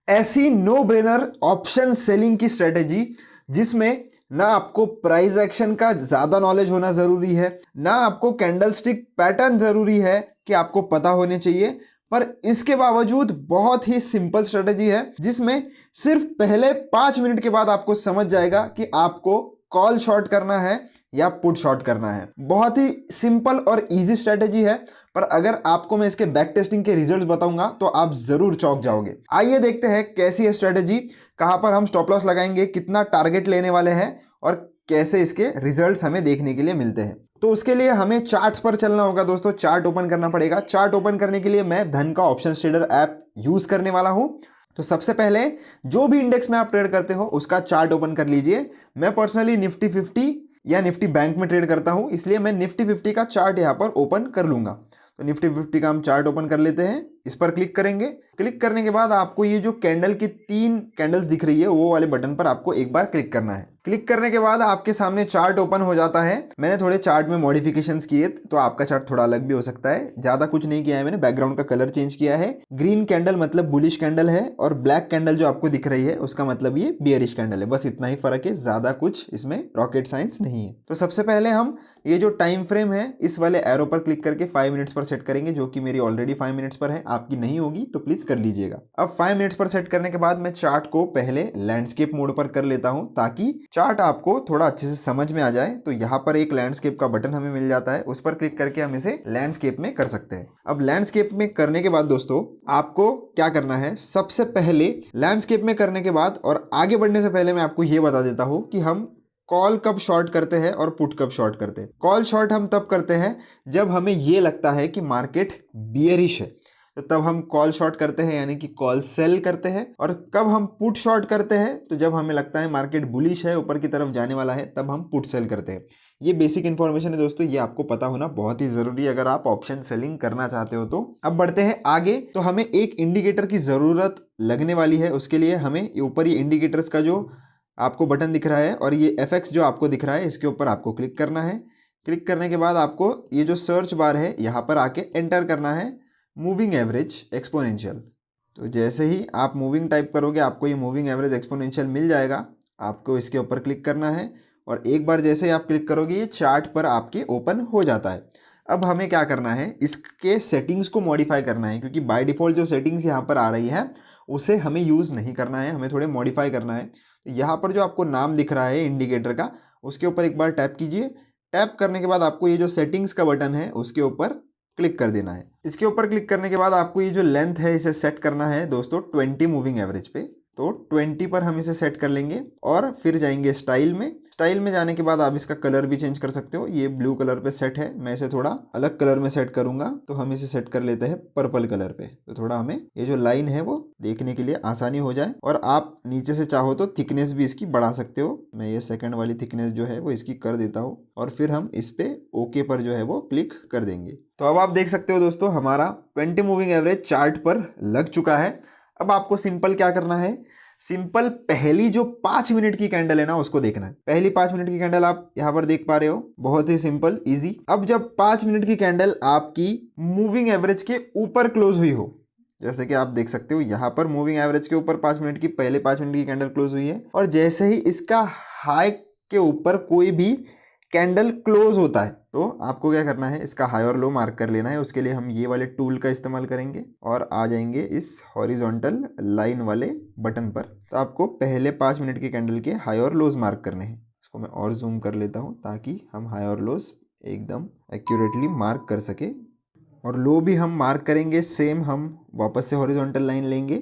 ऐसी no brainer option selling की strategy जिसमें ना आपको प्राइस एक्शन का ज्यादा नॉलेज होना जरूरी है, ना आपको कैंडलस्टिक पैटर्न जरूरी है कि आपको पता होने चाहिए, पर इसके बावजूद बहुत ही सिंपल स्ट्रेटेजी है जिसमें सिर्फ पहले 5 मिनट के बाद आपको समझ जाएगा कि आपको कॉल शॉर्ट करना है या पुट शॉर्ट करना है। बहुत ही सिंपल और इजी स्ट्रेटेजी है, पर अगर आपको मैं इसके बैक टेस्टिंग के रिजल्ट्स बताऊंगा तो आप जरूर चौंक जाओगे। आइए देखते हैं कैसी है स्ट्रेटेजी, कहां पर हम स्टॉप लॉस लगाएंगे, कितना टारगेट लेने वाले हैं और कैसे इसके रिजल्ट्स हमें देखने के लिए मिलते हैं। तो उसके लिए हमें चार्ट्स पर चलना होगा दोस्तों, चार्ट ओपन करना पड़ेगा। चार्ट ओपन करने के लिए मैं धन का ऑप्शन ट्रेडर ऐप यूज करने वाला हूं। तो सबसे पहले जो भी इंडेक्स में आप ट्रेड करते हो उसका चार्ट ओपन कर लीजिए। मैं पर्सनली निफ्टी 50 या निफ्टी बैंक में ट्रेड करता हूं, इसलिए मैं निफ्टी 50 का चार्ट यहां पर ओपन कर लूंगा। तो निफ्टी 50 का हम चार्ट ओपन कर लेते हैं, इस पर क्लिक करेंगे। क्लिक करने के बाद आपको ये जो कैंडल की 3 कैंडल्स दिख रही है वो वाले बटन पर आपको एक बार क्लिक करना है। क्लिक करने के बाद आपके सामने चार्ट ओपन हो जाता है। मैंने थोड़े चार्ट में मॉडिफिकेशंस किए तो आपका चार्ट थोड़ा अलग भी हो सकता है। ज्यादा कुछ नहीं किया है मैंने, बैकग्राउंड का कलर चेंज किया है। ग्रीन कैंडल मतलब बुलिश कैंडल है और ब्लैक कैंडल जो आपको दिख रही है उसका मतलब ये बियरिश कैंडल है। बस इतना ही फर्क है, ज्यादा कुछ इसमें रॉकेट साइंस नहीं है। तो सबसे पहले हम ये जो टाइम फ्रेम है इस वाले एरो पर क्लिक करके 5 मिनट्स पर सेट करेंगे, जो कि मेरी ऑलरेडी 5 मिनट्स पर है, आपकी नहीं होगी तो प्लीज कर लीजिएगा। अब 5 मिनट्स पर सेट करने के बाद मैं चार्ट को पहले लैंडस्केप मोड पर कर लेता हूं ताकि चार्ट आपको थोड़ा अच्छे से समझ में आ जाए। तो यहाँ पर एक लैंडस्केप का बटन हमें मिल जाता है, उस पर क्लिक करके हम इसे लैंडस्केप में कर सकते हैं। अब लैंडस्केप में करने के बाद दोस्तों आपको क्या करना है, सबसे पहले लैंडस्केप में करने के बाद और आगे बढ़ने से पहले मैं आपको यह बता देता हूं कि हम कॉल कब शॉर्ट करते हैं और पुट कब शॉर्ट करते हैं। कॉल शॉर्ट हम तब करते हैं जब हमें यह लगता है कि मार्केट बियरिश है, तो तब हम कॉल शॉर्ट करते हैं यानी कि कॉल सेल करते हैं। और कब हम पुट शॉर्ट करते हैं, तो जब हमें लगता है मार्केट बुलिश है, ऊपर की तरफ जाने वाला है, तब हम पुट सेल करते हैं। ये बेसिक इंफॉर्मेशन है दोस्तों, ये आपको पता होना बहुत ही जरूरी है अगर आप ऑप्शन सेलिंग करना चाहते हो। तो अब बढ़ते हैं आगे। तो हमें एक इंडिकेटर की जरूरत लगने वाली है, उसके लिए हमें ऊपर ये इंडिकेटर्स का जो आपको बटन दिख रहा है और ये FX जो आपको दिख रहा है इसके ऊपर आपको क्लिक करना है। क्लिक करने के बाद आपको ये जो सर्च बार है यहाँ पर आके एंटर करना है मूविंग एवरेज एक्सपोनेंशियल। तो जैसे ही आप मूविंग टाइप करोगे आपको ये मूविंग एवरेज एक्सपोनेंशियल मिल जाएगा। आपको इसके ऊपर क्लिक करना है और एक बार जैसे ही आप क्लिक करोगे ये चार्ट पर आपके ओपन हो जाता है। अब हमें क्या करना है, इसके सेटिंग्स को मॉडिफाई करना है, क्योंकि बाय डिफ़ॉल्ट जो सेटिंग्स यहाँ पर आ रही है उसे हमें यूज़ नहीं करना है, हमें थोड़े मॉडिफाई करना है। तो यहाँ पर जो आपको नाम दिख रहा है इंडिकेटर का, उसके ऊपर एक बार टैप कीजिए। टैप करने के बाद आपको ये जो सेटिंग्स का बटन है उसके ऊपर क्लिक कर देना है। इसके ऊपर क्लिक करने के बाद आपको ये जो लेंथ है इसे सेट करना है दोस्तों 20 मूविंग एवरेज पे। तो 20 पर हम इसे सेट कर लेंगे और फिर जाएंगे स्टाइल में। स्टाइल में जाने के बाद आप इसका कलर भी चेंज कर सकते हो। ये ब्लू कलर पे सेट है, मैं इसे थोड़ा अलग कलर में सेट करूंगा। तो हम इसे सेट कर लेते हैं पर्पल कलर पे, तो थोड़ा हमें ये जो लाइन है वो देखने के लिए आसानी हो जाए। और आप नीचे से चाहो तो थिकनेस भी इसकी बढ़ा सकते हो। मैं ये सेकंड वाली थिकनेस जो है वो इसकी कर देता हूँ और फिर हम इस पे ओके पर जो है वो क्लिक कर देंगे। तो अब आप देख सकते हो दोस्तों हमारा 20 मूविंग एवरेज चार्ट पर लग चुका है। अब आपको सिंपल क्या करना है, सिंपल पहली जो 5 मिनट की कैंडल है ना उसको देखना है। पहली 5 मिनट की कैंडल आप यहाँ पर देख पा रहे हो, बहुत ही सिंपल इजी। अब जब 5 मिनट की कैंडल आपकी मूविंग एवरेज के ऊपर क्लोज हुई हो, जैसे कि आप देख सकते हो यहाँ पर मूविंग एवरेज के ऊपर 5 मिनट की पहले 5 मिनट की कैंडल क्लोज हुई है, और जैसे ही इसका हाई के ऊपर कोई भी कैंडल क्लोज होता है तो आपको क्या करना है, इसका हाई और लो मार्क कर लेना है। उसके लिए हम ये वाले टूल का इस्तेमाल करेंगे और आ जाएंगे इस हॉरिजॉन्टल लाइन वाले बटन पर। तो आपको पहले 5 मिनट की कैंडल के हाई और लोज मार्क करने हैं। इसको मैं और जूम कर लेता हूँ ताकि हम हाई और लोज एकदम एक्यूरेटली मार्क कर सके। और लो भी हम मार्क करेंगे सेम, हम वापस से हॉरिजॉन्टल लाइन लेंगे।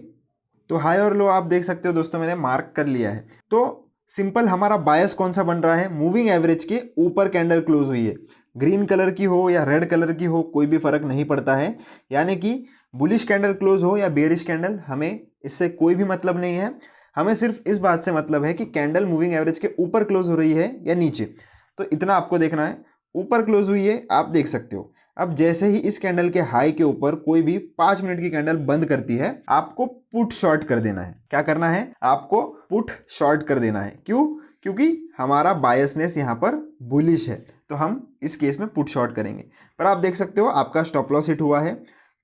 तो हाई और लो आप देख सकते हो दोस्तों मैंने मार्क कर लिया है। तो सिंपल हमारा बायस कौन सा बन रहा है, मूविंग एवरेज के ऊपर कैंडल क्लोज हुई है, ग्रीन कलर की हो या रेड कलर की हो कोई भी फर्क नहीं पड़ता है। यानी कि बुलिश कैंडल क्लोज हो या बेरिश कैंडल, हमें इससे कोई भी मतलब नहीं है। हमें सिर्फ इस बात से मतलब है कि कैंडल मूविंग एवरेज के ऊपर क्लोज हो रही है या नीचे। तो इतना आपको देखना है। ऊपर क्लोज हुई है आप देख सकते हो। अब जैसे ही इस कैंडल के हाई के ऊपर कोई भी 5 मिनट की कैंडल बंद करती है, आपको पुट शॉर्ट कर देना है। क्या करना है, आपको पुट शॉर्ट कर देना है। क्यों? क्योंकि हमारा बायसनेस यहाँ पर बुलिश है, तो हम इस केस में पुट शॉर्ट करेंगे। पर आप देख सकते हो आपका स्टॉप लॉस हिट हुआ है।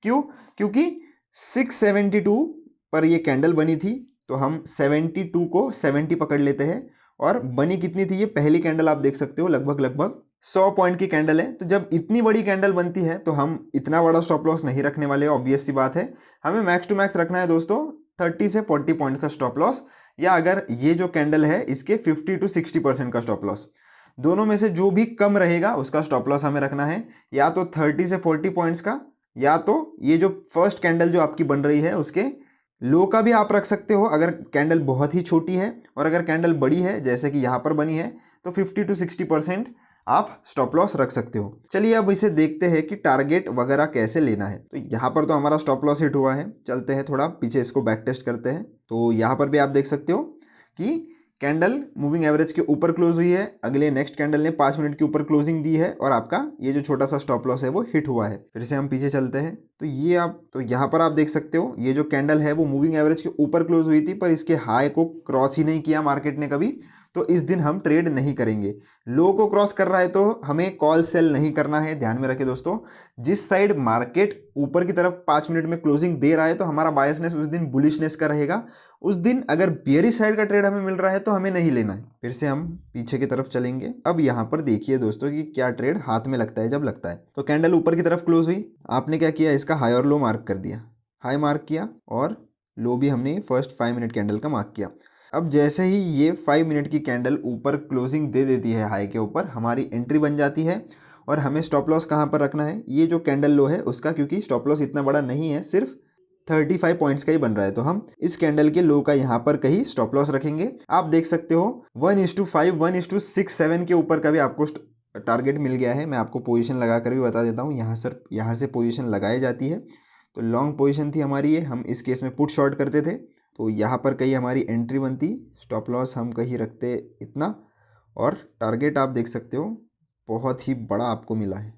क्यों? क्योंकि पर ये कैंडल बनी थी तो हम 72 को 70 पकड़ लेते हैं। और बनी कितनी थी ये पहली कैंडल, आप देख सकते हो लगभग 100 पॉइंट की कैंडल है। तो जब इतनी बड़ी कैंडल बनती है तो हम इतना बड़ा स्टॉप लॉस नहीं रखने वाले, ऑब्वियस सी बात है। हमें मैक्स टू मैक्स रखना है दोस्तों 30 से 40 पॉइंट का स्टॉप लॉस, या अगर ये जो कैंडल है इसके 50 to 60% का स्टॉप लॉस। दोनों में से जो भी कम रहेगा उसका स्टॉप लॉस हमें रखना है, या तो 30 से 40 पॉइंट्स का, या तो ये जो फर्स्ट कैंडल जो आपकी बन रही है उसके लो का भी आप रख सकते हो अगर कैंडल बहुत ही छोटी है। और अगर कैंडल बड़ी है जैसे कि यहाँ पर बनी है तो 50 to 60% आप स्टॉप लॉस रख सकते हो। चलिए अब इसे देखते हैं कि टारगेट वगैरह कैसे लेना है। तो यहाँ पर तो हमारा स्टॉप लॉस हिट हुआ है, चलते हैं थोड़ा पीछे इसको बैक टेस्ट करते हैं। तो यहाँ पर भी आप देख सकते हो कि कैंडल मूविंग एवरेज के ऊपर क्लोज हुई है, अगले नेक्स्ट कैंडल ने 5 मिनट के ऊपर क्लोजिंग दी है और आपका ये जो छोटा सा स्टॉप लॉस है वो हिट हुआ है। फिर से हम पीछे चलते हैं तो यहाँ पर आप देख सकते हो ये जो कैंडल है वो मूविंग एवरेज के ऊपर क्लोज हुई थी, पर इसके हाई को क्रॉस ही नहीं किया मार्केट ने कभी। तो इस दिन हम ट्रेड नहीं करेंगे। लो को क्रॉस कर रहा है तो हमें कॉल सेल नहीं करना है। ध्यान में रखें दोस्तों, जिस साइड मार्केट ऊपर की तरफ 5 मिनट में क्लोजिंग दे रहा है तो हमारा बायसनेस उस दिन बुलिशनेस का रहेगा। उस दिन अगर बेयरिश साइड का ट्रेड हमें मिल रहा है तो हमें नहीं लेना है। फिर से हम पीछे की तरफ चलेंगे। अब यहाँ पर देखिए दोस्तों कि क्या ट्रेड हाथ में लगता है जब लगता है। तो कैंडल ऊपर की तरफ क्लोज हुई, आपने क्या किया, इसका हाई और लो मार्क कर दिया, हाई मार्क किया और लो भी हमने फर्स्ट 5 मिनट कैंडल का मार्क किया। अब जैसे ही ये 5 मिनट की कैंडल ऊपर क्लोजिंग दे देती है हाई के ऊपर, हमारी एंट्री बन जाती है। और हमें स्टॉप लॉस कहाँ पर रखना है, ये जो कैंडल लो है उसका, क्योंकि स्टॉप लॉस इतना बड़ा नहीं है, सिर्फ 35 पॉइंट्स का ही बन रहा है। तो हम इस कैंडल के लो का यहाँ पर कहीं स्टॉप लॉस रखेंगे। आप देख सकते हो 1:5 1:67 के ऊपर का भी आपको टारगेट मिल गया है। मैं आपको पोजीशन लगा कर भी बता देता हूँ, यहाँ से पोजीशन लगाई जाती है। तो लॉन्ग पोजीशन थी हमारी ये, हम इस केस में पुट शॉर्ट करते थे। तो यहाँ पर कहीं हमारी एंट्री बनती, स्टॉप लॉस हम कहीं रखते इतना, और टारगेट आप देख सकते हो बहुत ही बड़ा आपको मिला है।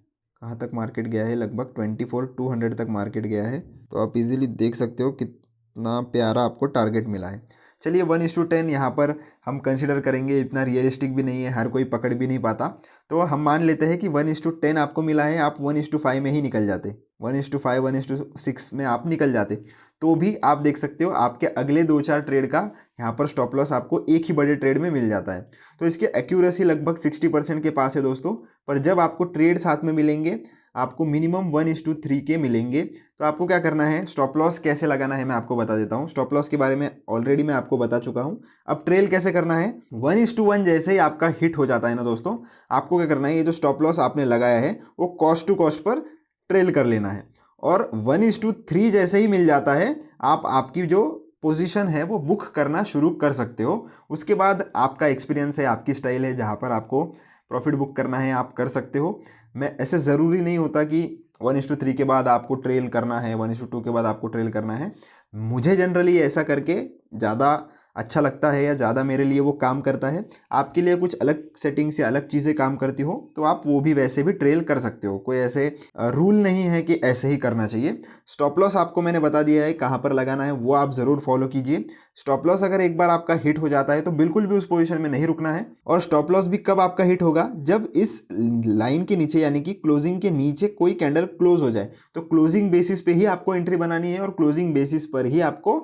कहाँ तक मार्केट गया है, लगभग 24,200 तक मार्केट गया है। तो आप इजीली देख सकते हो कितना प्यारा आपको टारगेट मिला है। चलिए 1:10 यहाँ पर हम कंसिडर करेंगे, इतना रियलिस्टिक भी नहीं है, हर कोई पकड़ भी नहीं पाता। तो हम मान लेते हैं कि 1:10 आपको मिला है, आप 1:5 में ही निकल जाते, 1:5 1:6 में आप निकल जाते, तो भी आप देख सकते हो आपके अगले 2-4 ट्रेड का यहाँ पर स्टॉप लॉस आपको एक ही बड़े ट्रेड में मिल जाता है। तो इसकी एक्यूरेसी लगभग 60% के पास है दोस्तों। पर जब आपको ट्रेड साथ में मिलेंगे, आपको मिनिमम 1:3 के मिलेंगे, तो आपको क्या करना है, स्टॉप लॉस कैसे लगाना है मैं आपको बता देता हूँ। स्टॉप लॉस के बारे में ऑलरेडी मैं आपको बता चुका हूँ। अब ट्रेल कैसे करना है, 1:1 जैसे ही आपका हिट हो जाता है ना दोस्तों, आपको क्या करना है, ये जो स्टॉप लॉस आपने लगाया है वो कॉस्ट टू कॉस्ट पर ट्रेल कर लेना है। और 1:3 जैसे ही मिल जाता है, आप आपकी जो पोजीशन है वो बुक करना शुरू कर सकते हो। उसके बाद आपका एक्सपीरियंस है, आपकी स्टाइल है, जहाँ पर आपको प्रॉफिट बुक करना है आप कर सकते हो। मैं ऐसे ज़रूरी नहीं होता कि 1:3 के बाद आपको ट्रेल करना है, 1:2 के बाद आपको ट्रेल करना है। मुझे जनरली ऐसा करके ज़्यादा अच्छा लगता है, या ज़्यादा मेरे लिए वो काम करता है। आपके लिए कुछ अलग सेटिंग्स या अलग चीज़ें काम करती हो तो आप वो भी वैसे भी ट्रेल कर सकते हो। कोई ऐसे रूल नहीं है कि ऐसे ही करना चाहिए। स्टॉप लॉस आपको मैंने बता दिया है कहाँ पर लगाना है, वो आप ज़रूर फॉलो कीजिए। स्टॉप लॉस अगर एक बार आपका हिट हो जाता है तो बिल्कुल भी उस पोजीशन में नहीं रुकना है। और स्टॉप लॉस भी कब आपका हिट होगा, जब इस लाइन के नीचे यानी कि क्लोजिंग के नीचे कोई कैंडल क्लोज हो जाए। तो क्लोजिंग बेसिस पे ही आपको एंट्री बनानी है और क्लोजिंग बेसिस पर ही आपको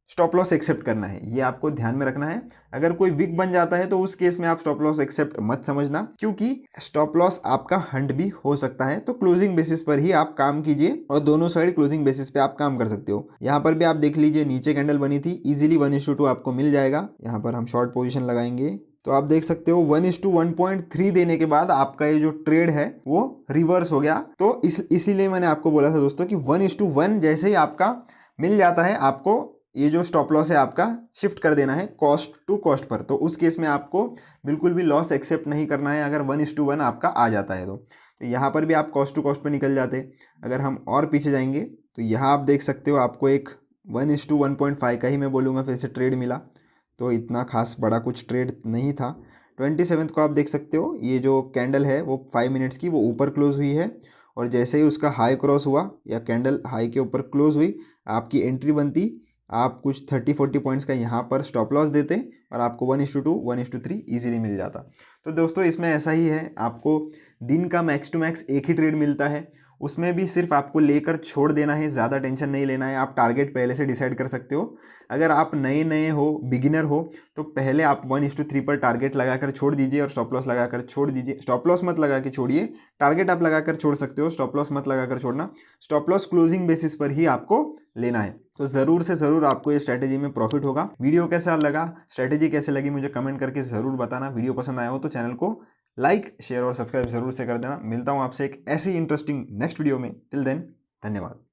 स्टॉप लॉस एक्सेप्ट करना है, ये आपको ध्यान में रखना है। अगर कोई विक बन जाता है तो उस केस में आप स्टॉप लॉस एक्सेप्ट मत समझना, क्योंकि स्टॉप लॉस आपका हंट भी हो सकता है। तो क्लोजिंग बेसिस पर ही आप काम कीजिए और दोनों साइड क्लोजिंग बेसिस पे आप काम कर सकते हो। यहाँ पर भी आप देख लीजिए नीचे कैंडल बनी थी, इजीली 1:2 आपको मिल जाएगा। यहाँ पर हम शॉर्ट पोजिशन लगाएंगे तो आप देख सकते हो 1:1.3 देने के बाद आपका ये जो ट्रेड है वो रिवर्स हो गया। तो इसीलिए मैंने आपको बोला था दोस्तों कि 1:1 जैसे ही आपका मिल जाता है, आपको ये जो स्टॉप लॉस है आपका शिफ्ट कर देना है कॉस्ट टू कॉस्ट पर। तो उस केस में आपको बिल्कुल भी लॉस एक्सेप्ट नहीं करना है अगर 1:1 आपका आ जाता है। तो यहाँ पर भी आप कॉस्ट टू कॉस्ट पर निकल जाते। अगर हम और पीछे जाएंगे तो यहाँ आप देख सकते हो आपको एक 1:1.5 का ही मैं बोलूँगा फिर से ट्रेड मिला। तो इतना खास बड़ा कुछ ट्रेड नहीं था। 27 को आप देख सकते हो ये जो कैंडल है वो 5 मिनट्स की वो ऊपर क्लोज हुई है, और जैसे ही उसका हाई क्रॉस हुआ या कैंडल हाई के ऊपर क्लोज हुई, आपकी एंट्री बनती, आप कुछ 30-40 पॉइंट्स का यहाँ पर स्टॉप लॉस देते और आपको 1:2 1:3 ईजिली मिल जाता। तो दोस्तों इसमें ऐसा ही है, आपको दिन का मैक्स टू मैक्स एक ही ट्रेड मिलता है। उसमें भी सिर्फ आपको लेकर छोड़ देना है, ज़्यादा टेंशन नहीं लेना है। आप टारगेट पहले से डिसाइड कर सकते हो। अगर आप नए नए हो, बिगिनर हो, तो पहले आप 1:3 पर टारगेट लगाकर छोड़ दीजिए और स्टॉप लॉस लगाकर छोड़ दीजिए। स्टॉप लॉस मत लगा के छोड़िए, टारगेट आप लगाकर छोड़ सकते हो, स्टॉप लॉस मत लगाकर छोड़ना। स्टॉप लॉस क्लोजिंग बेसिस पर ही आपको लेना है। तो ज़रूर से ज़रूर आपको ये स्ट्रैटेजी में प्रॉफिट होगा। वीडियो कैसा लगा, स्ट्रैटेजी कैसे लगी, मुझे कमेंट करके ज़रूर बताना। वीडियो पसंद आया हो तो चैनल को लाइक, शेयर और सब्सक्राइब जरूर से कर देना। मिलता हूँ आपसे एक ऐसी इंटरेस्टिंग नेक्स्ट वीडियो में। टिल देन, धन्यवाद।